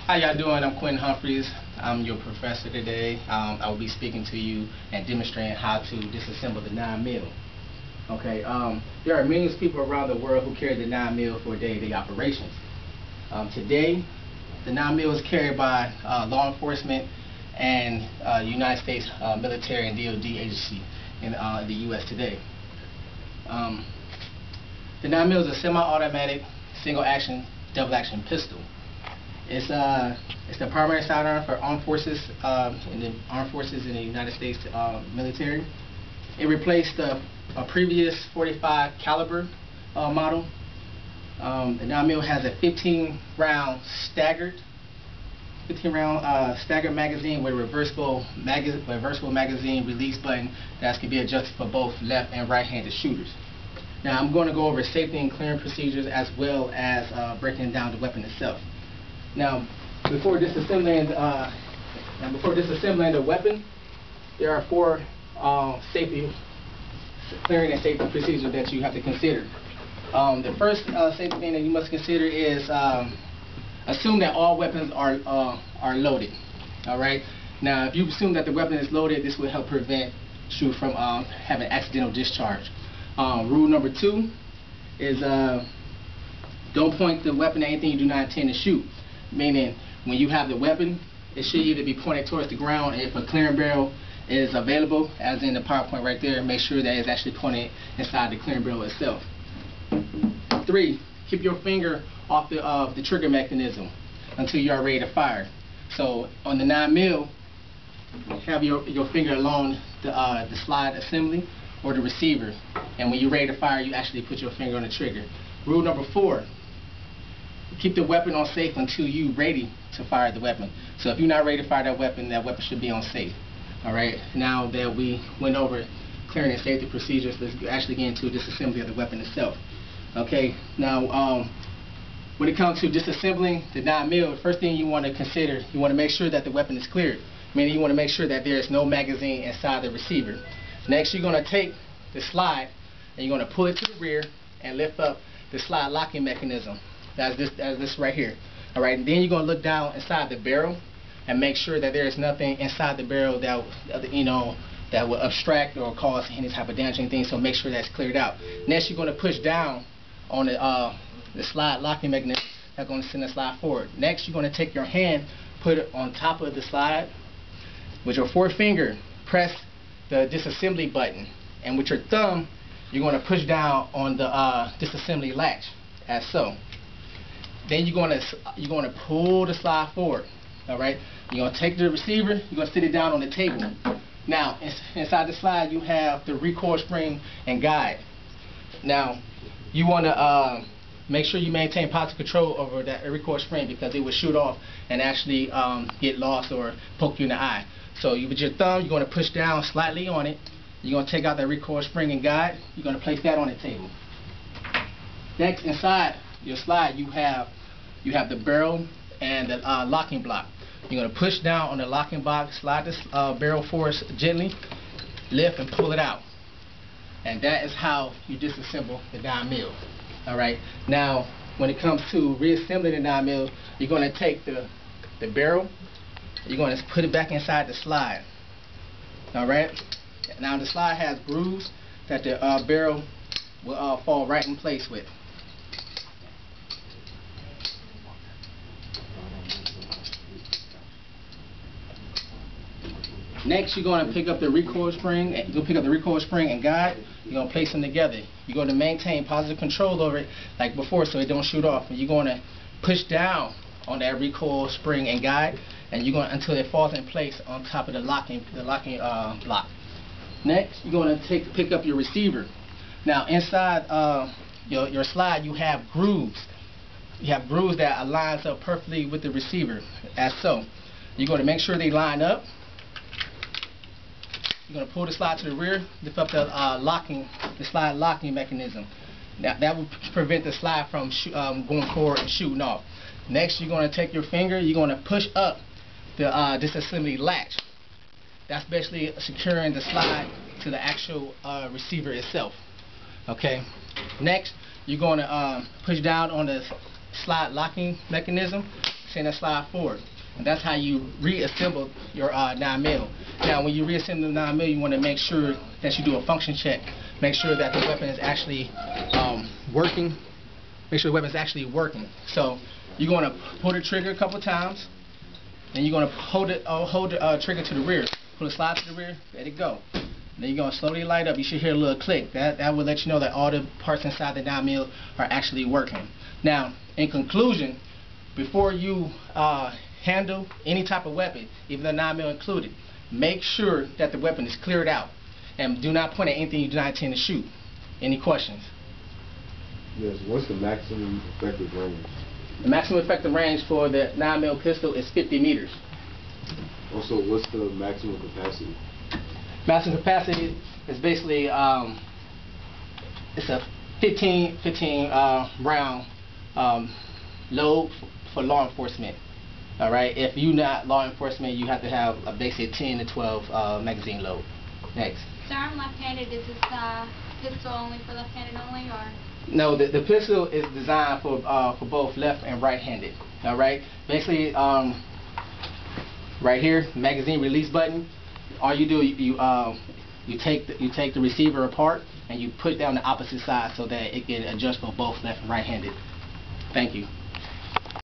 How y'all doing? I'm Quentin Humphreys. I'm your professor today. I will be speaking to you and demonstrating how to disassemble the 9mm. Okay, there are millions of people around the world who carry the 9mm for day-to-day operations. Today, the 9mm is carried by law enforcement and United States military and DoD agency in the U.S. today. The 9mm is a semi-automatic, single-action, double-action pistol. It's the primary sidearm for armed forces in the United States military. It replaced a previous .45 caliber model. The 9mm has a 15-round staggered magazine with a reversible magazine release button that can be adjusted for both left and right-handed shooters. Now I'm going to go over safety and clearing procedures as well as breaking down the weapon itself. Now, before disassembling the weapon, there are four clearing and safety procedures that you have to consider. The first safety thing that you must consider is assume that all weapons are loaded. All right. Now, if you assume that the weapon is loaded, this will help prevent you from having accidental discharge. Rule number 2 is don't point the weapon at anything you do not intend to shoot. Meaning, when you have the weapon, it should either be pointed towards the ground, and if a clearing barrel is available, as in the PowerPoint right there, make sure that it's actually pointed inside the clearing barrel itself. 3, keep your finger off the trigger mechanism until you are ready to fire. So on the 9mm, have your finger along the slide assembly or the receiver, and when you're ready to fire, you actually put your finger on the trigger. Rule number 4. Keep the weapon on safe until you're ready to fire the weapon. So if you're not ready to fire that weapon should be on safe. Alright, now that we went over clearing and safety procedures, let's actually get into disassembly of the weapon itself. Okay, now when it comes to disassembling the 9mm, the first thing you want to consider, you want to make sure that the weapon is cleared. Meaning you want to make sure that there is no magazine inside the receiver. Next, you're going to take the slide and you're going to pull it to the rear and lift up the slide locking mechanism. As this right here. Alright, and then you're going to look down inside the barrel and make sure that there is nothing inside the barrel that will obstruct or cause any type of damage or anything, so make sure that's cleared out. Next, you're going to push down on the slide locking mechanism that's going to send the slide forward. Next, you're going to take your hand, put it on top of the slide. With your forefinger, press the disassembly button, and with your thumb, you're going to push down on the disassembly latch, as so. Then you're going to pull the slide forward. All right. You're going to take the receiver. You're going to sit it down on the table. Now, inside the slide, you have the recoil spring and guide. Now, you want to make sure you maintain positive control over that recoil spring, because it will shoot off and actually get lost or poke you in the eye. So with your thumb, you're going to push down slightly on it. You're going to take out that recoil spring and guide. You're going to place that on the table. Next, inside your slide, you have the barrel and the locking block. You're going to push down on the locking block, slide this barrel forward gently, lift and pull it out. And that is how you disassemble the 9mm. Alright, now when it comes to reassembling the 9mm, you're going to take the barrel, you're going to put it back inside the slide. Alright, now the slide has grooves that the barrel will fall right in place with. Next, you're going to pick up the recoil spring. You're going to pick up the recoil spring and guide. You're going to place them together. You're going to maintain positive control over it like before, so it don't shoot off. And you're going to push down on that recoil spring and guide, and you're going until it falls in place on top of the locking block. Next, you're going to pick up your receiver. Now, inside your slide, you have grooves. You have grooves that aligns up perfectly with the receiver, as so. You're going to make sure they line up. You're going to pull the slide to the rear, lift up the slide locking mechanism. Now that will prevent the slide from going forward and shooting off. Next, you're going to take your finger, you're going to push up the disassembly latch. That's basically securing the slide to the actual receiver itself. Okay. Next, you're going to push down on the slide locking mechanism, send that slide forward. And that's how you reassemble your 9mm. Now, when you reassemble the 9mm, you want to make sure that you do a function check. Make sure that the weapon is actually working. Make sure the weapon is actually working. So you're going to pull the trigger a couple times, and you're going to hold the trigger to the rear. Pull the slide to the rear. Let it go. Then you're going to slowly light up. You should hear a little click. That will let you know that all the parts inside the 9mm are actually working. Now, in conclusion, before you handle any type of weapon, even the 9mm included, make sure that the weapon is cleared out, and do not point at anything you do not intend to shoot. Any questions? Yes. What's the maximum effective range? The maximum effective range for the 9mm pistol is 50 meters. Also, what's the maximum capacity? Maximum capacity is basically it's a 15 round load for law enforcement. All right. If you're not law enforcement, you have to have basically a 10 to 12 magazine load. Next. So I'm left-handed. Is this pistol only for left-handed only, or? No, the pistol is designed for both left and right-handed. All right. Basically, right here, magazine release button. All you do, you take the receiver apart and you put it down the opposite side so that it can adjust for both left and right-handed. Thank you.